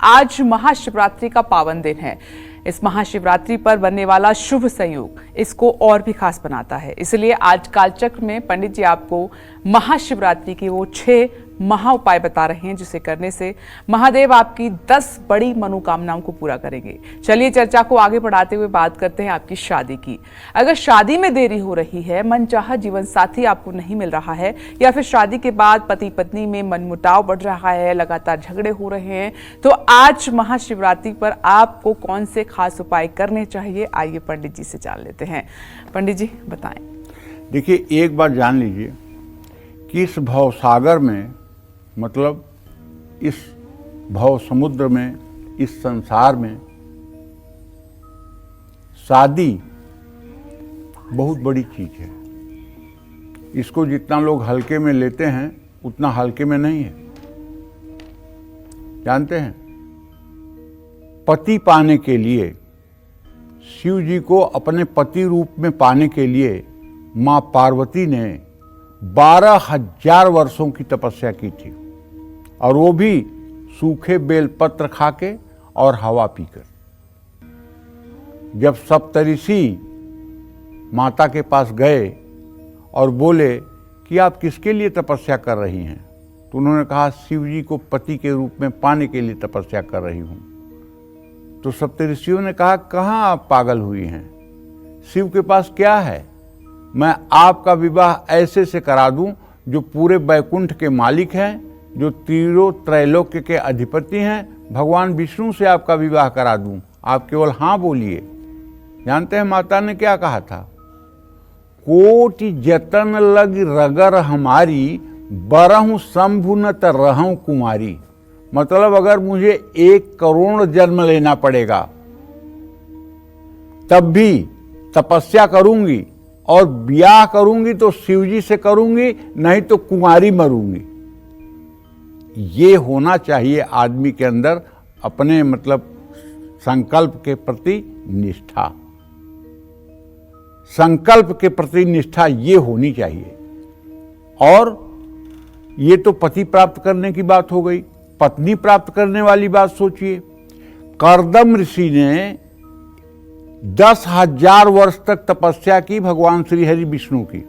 आज महाशिवरात्रि का पावन दिन है। इस महाशिवरात्रि पर बनने वाला शुभ संयोग इसको और भी खास बनाता है। इसलिए आज कालचक्र में पंडित जी आपको महाशिवरात्रि की वो 6 महा उपाय बता रहे हैं, जिसे करने से महादेव आपकी 10 बड़ी मनोकामनाओं को पूरा करेंगे। चलिए चर्चा को आगे बढ़ाते हुए बात करते हैं आपकी शादी की। अगर शादी में देरी हो रही है, मनचाहा जीवन साथी आपको नहीं मिल रहा है, या फिर शादी के बाद पति पत्नी में मनमुटाव बढ़ रहा है, लगातार झगड़े हो रहे हैं, तो आज महाशिवरात्रि पर आपको कौन से खास उपाय करने चाहिए, आइए पंडित जी से जान लेते हैं। पंडित जी बताएं। देखिए, एक बात जान लीजिए कि इस भवसागर में, मतलब इस भव समुद्र में, इस संसार में शादी बहुत बड़ी चीज है। इसको जितना लोग हल्के में लेते हैं उतना हल्के में नहीं है। जानते हैं, पति पाने के लिए, शिव जी को अपने पति रूप में पाने के लिए मां पार्वती ने 12,000 वर्षों की तपस्या की थी, और वो भी सूखे बेलपत्र खाके और हवा पीकर। जब सप्तऋषि माता के पास गए और बोले कि आप किसके लिए तपस्या कर रही हैं, तो उन्होंने कहा शिव जी को पति के रूप में पाने के लिए तपस्या कर रही हूं। तो सप्तऋषियों ने कहा, कहाँ आप पागल हुई हैं, शिव के पास क्या है? मैं आपका विवाह ऐसे से करा दूं जो पूरे वैकुंठ के मालिक हैं, जो तीनों त्रैलोक्य के अधिपति हैं, भगवान विष्णु से आपका विवाह करा दूं, आप केवल हाँ बोलिए। जानते हैं माता ने क्या कहा था? कोटि जतन लग रगर हमारी, बरहु शंभु न रहूं कुमारी। मतलब अगर मुझे 1 करोड़ जन्म लेना पड़ेगा तब भी तपस्या करूंगी, और ब्याह करूंगी तो शिवजी से करूंगी, नहीं तो कुंवारी मरूंगी। ये होना चाहिए आदमी के अंदर अपने मतलब संकल्प के प्रति निष्ठा। संकल्प के प्रति निष्ठा ये होनी चाहिए। और ये तो पति प्राप्त करने की बात हो गई। पत्नी प्राप्त करने वाली बात सोचिए। कर्दम ऋषि ने 10,000 वर्ष तक तपस्या की भगवान श्री हरि विष्णु की।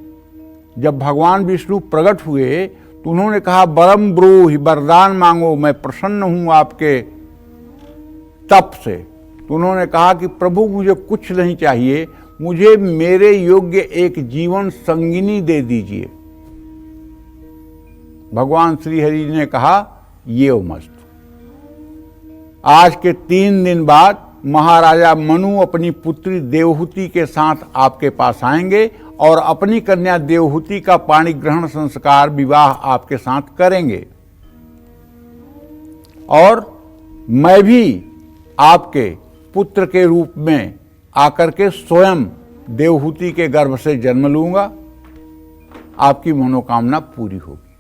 जब भगवान विष्णु प्रकट हुए तो उन्होंने कहा, बरम ब्रूहि, वरदान मांगो, मैं प्रसन्न हूं आपके तप से। तो उन्होंने कहा कि प्रभु मुझे कुछ नहीं चाहिए, मुझे मेरे योग्य एक जीवन संगिनी दे दीजिए। भगवान श्री हरि ने कहा, ये मस्त। आज के 3 दिन बाद महाराजा मनु अपनी पुत्री देवहूति के साथ आपके पास आएंगे और अपनी कन्या देवहूति का पाणी ग्रहण संस्कार विवाह आपके साथ करेंगे। और मैं भी आपके पुत्र के रूप में आकर के स्वयं देवहूति के गर्भ से जन्म लूंगा, आपकी मनोकामना पूरी होगी।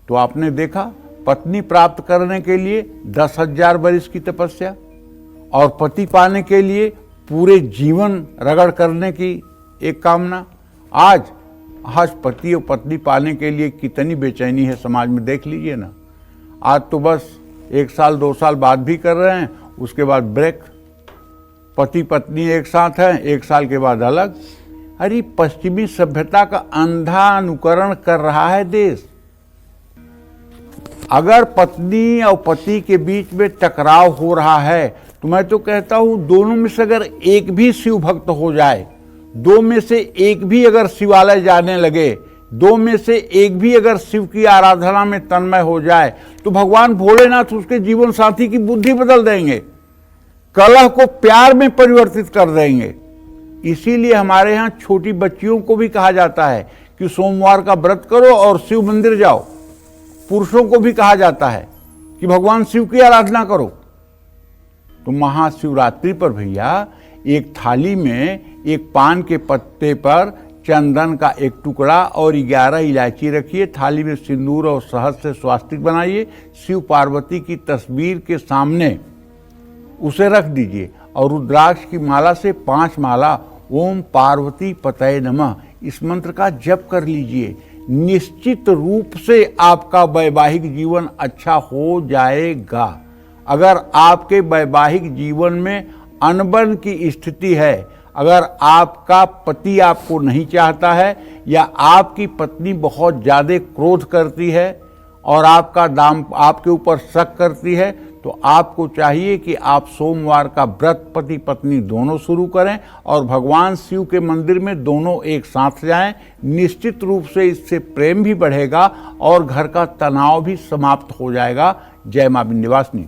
तो आपने देखा, पत्नी प्राप्त करने के लिए 10,000 वर्ष की तपस्या, और पति पाने के लिए पूरे जीवन रगड़ करने की एक कामना। आज पति और पत्नी पाने के लिए कितनी बेचैनी है समाज में, देख लीजिए ना। आज तो बस 1 साल 2 साल बाद भी कर रहे हैं, उसके बाद ब्रेक। पति पत्नी एक साथ हैं, 1 साल के बाद अलग। अरे पश्चिमी सभ्यता का अंधा अनुकरण कर रहा है देश। अगर पत्नी और पति के बीच में टकराव हो रहा है तो मैं तो कहता हूं, दोनों में से अगर एक भी शिव भक्त हो जाए, 2 में से एक भी अगर शिवालय जाने लगे, 2 में से एक भी अगर शिव की आराधना में तन्मय हो जाए, तो भगवान भोलेनाथ उसके जीवन साथी की बुद्धि बदल देंगे, कलह को प्यार में परिवर्तित कर देंगे। इसीलिए हमारे यहाँ छोटी बच्चियों को भी कहा जाता है कि सोमवार का व्रत करो और शिव मंदिर जाओ। पुरुषों को भी कहा जाता है कि भगवान शिव की आराधना करो। तो महाशिवरात्रि पर भैया एक थाली में एक पान के पत्ते पर चंदन का एक टुकड़ा और 11 इलायची रखिए। थाली में सिंदूर और शहद से स्वास्तिक बनाइए, शिव पार्वती की तस्वीर के सामने उसे रख दीजिए, और रुद्राक्ष की माला से 5 माला ओम पार्वती पतये नमः इस मंत्र का जप कर लीजिए। निश्चित रूप से आपका वैवाहिक जीवन अच्छा हो जाएगा। अगर आपके वैवाहिक जीवन में अनबन की स्थिति है, अगर आपका पति आपको नहीं चाहता है या आपकी पत्नी बहुत ज़्यादा क्रोध करती है और आपके ऊपर शक करती है, तो आपको चाहिए कि आप सोमवार का व्रत पति पत्नी दोनों शुरू करें और भगवान शिव के मंदिर में दोनों एक साथ जाएं। निश्चित रूप से इससे प्रेम भी बढ़ेगा और घर का तनाव भी समाप्त हो जाएगा। जय मां विंध्यवासिनी।